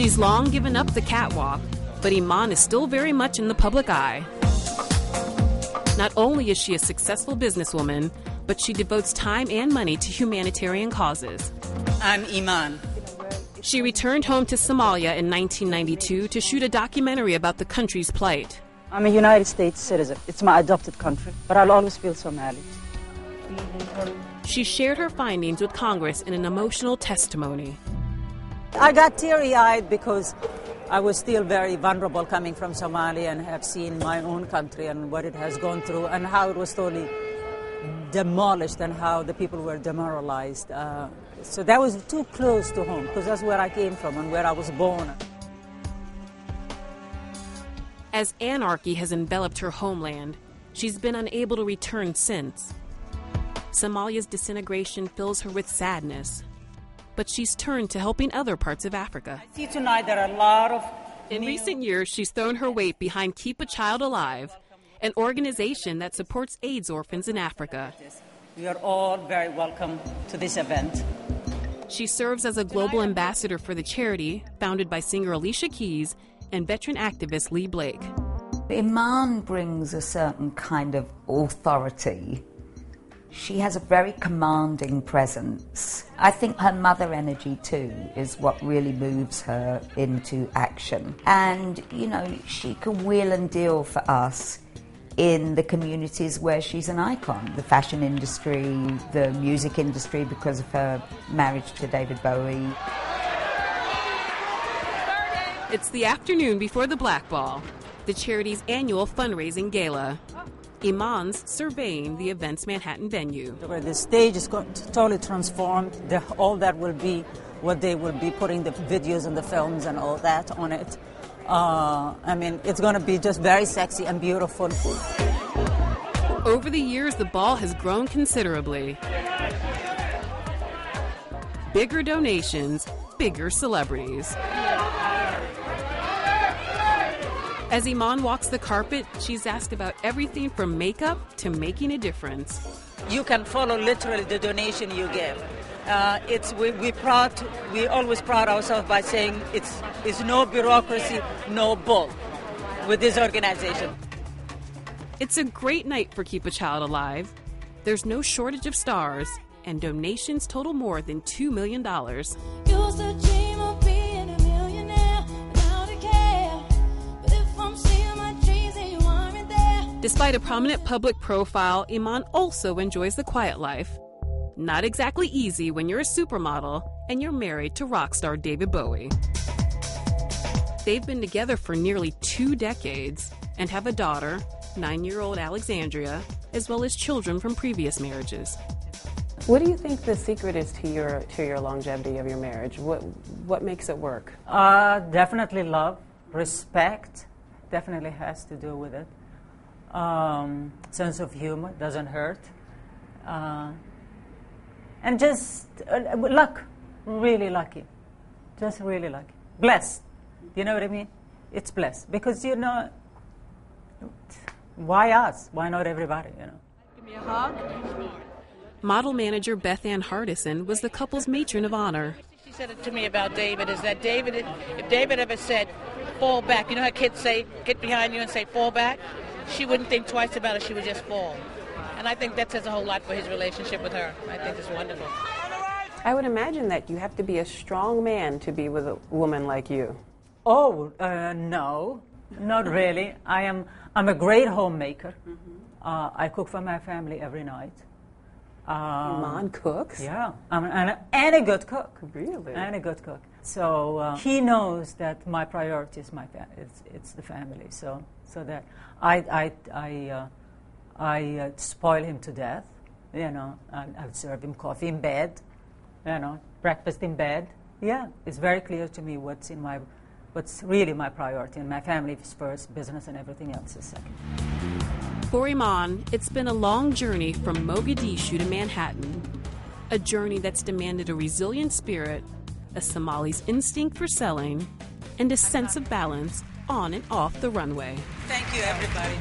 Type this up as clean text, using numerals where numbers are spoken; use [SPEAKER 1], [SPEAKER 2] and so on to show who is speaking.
[SPEAKER 1] She's long given up the catwalk, but Iman is still very much in the public eye. Not only is she a successful businesswoman, but she devotes time and money to humanitarian causes.
[SPEAKER 2] I'm Iman.
[SPEAKER 1] She returned home to Somalia in 1992 to shoot a documentary about the country's plight.
[SPEAKER 3] I'm a United States citizen. It's my adopted country, but I'll always feel Somali.
[SPEAKER 1] She shared her findings with Congress in an emotional testimony.
[SPEAKER 3] I got teary-eyed because I was still very vulnerable coming from Somalia and have seen my own country and what it has gone through and how it was totally demolished and how the people were demoralized. So that was too close to home because that's where I came from and where I was born.
[SPEAKER 1] As anarchy has enveloped her homeland, she's been unable to return since. Somalia's disintegration fills her with sadness, but she's turned to helping other parts of Africa.
[SPEAKER 3] I see tonight there are a lot of...
[SPEAKER 1] In recent years, she's thrown her weight behind Keep a Child Alive, an organization that supports AIDS orphans in Africa.
[SPEAKER 3] We are all very welcome to this event.
[SPEAKER 1] She serves as a global ambassador for the charity, founded by singer Alicia Keys and veteran activist Lee Blake.
[SPEAKER 4] Iman brings a certain kind of authority. She has a very commanding presence. I think her mother energy too is what really moves her into action. And, you know, she can wheel and deal for us in the communities where she's an icon. The fashion industry, the music industry because of her marriage to David Bowie.
[SPEAKER 1] It's the afternoon before the Black Ball, the charity's annual fundraising gala. Iman's surveying the event's Manhattan venue.
[SPEAKER 3] Where the stage is totally transformed, all that will be what they will be putting the videos and the films and all that on it. I mean, it's going to be just very sexy and beautiful.
[SPEAKER 1] Over the years, the ball has grown considerably. Bigger donations, bigger celebrities. As Iman walks the carpet, she's asked about everything from makeup to making a difference.
[SPEAKER 2] You can follow literally the donation you give. We always proud ourselves by saying it's no bureaucracy, no bull with this organization.
[SPEAKER 1] It's a great night for Keep a Child Alive. There's no shortage of stars, and donations total more than $2 million.
[SPEAKER 5] Used to dream of being a millionaire without a care. But if I'm seeing my dreams and you aren't there.
[SPEAKER 1] Despite a prominent public profile, Iman also enjoys the quiet life. Not exactly easy when you're a supermodel and you're married to rock star David Bowie. They've been together for nearly 2 decades and have a daughter, 9-year-old Alexandria, as well as children from previous marriages.
[SPEAKER 6] What do you think the secret is to your longevity of your marriage? What makes it work?
[SPEAKER 3] Definitely love, respect, definitely has to do with it. Sense of humor, doesn't hurt. And just luck, really lucky, just really lucky. Blessed, you know what I mean? It's blessed because, you know, why us? Why not everybody, you know?
[SPEAKER 2] Give me a hug.
[SPEAKER 1] Model manager Beth Ann Hardison was the couple's matron of honor.
[SPEAKER 7] She said it to me about David, is that David, if David ever said, fall back, you know how kids say, get behind you and say, fall back? She wouldn't think twice about it, she would just fall. And I think that says a whole lot for his relationship with her. I think it's wonderful.
[SPEAKER 6] I would imagine that you have to be a strong man to be with a woman like you.
[SPEAKER 3] Oh, no, not really. I'm a great homemaker. I cook for my family every night.
[SPEAKER 6] Iman cooks?
[SPEAKER 3] Yeah, and a good cook.
[SPEAKER 6] Really?
[SPEAKER 3] And a good cook. So he knows that my priority is it's the family. So that I spoil him to death. You know, I'll serve him coffee in bed. You know, breakfast in bed. Yeah, it's very clear to me what's really my priority, and my family is first, business and everything else is second.
[SPEAKER 1] For Iman, it's been a long journey from Mogadishu to Manhattan, a journey that's demanded a resilient spirit, a Somali's instinct for selling, and a sense of balance on and off the runway.
[SPEAKER 2] Thank you, everybody.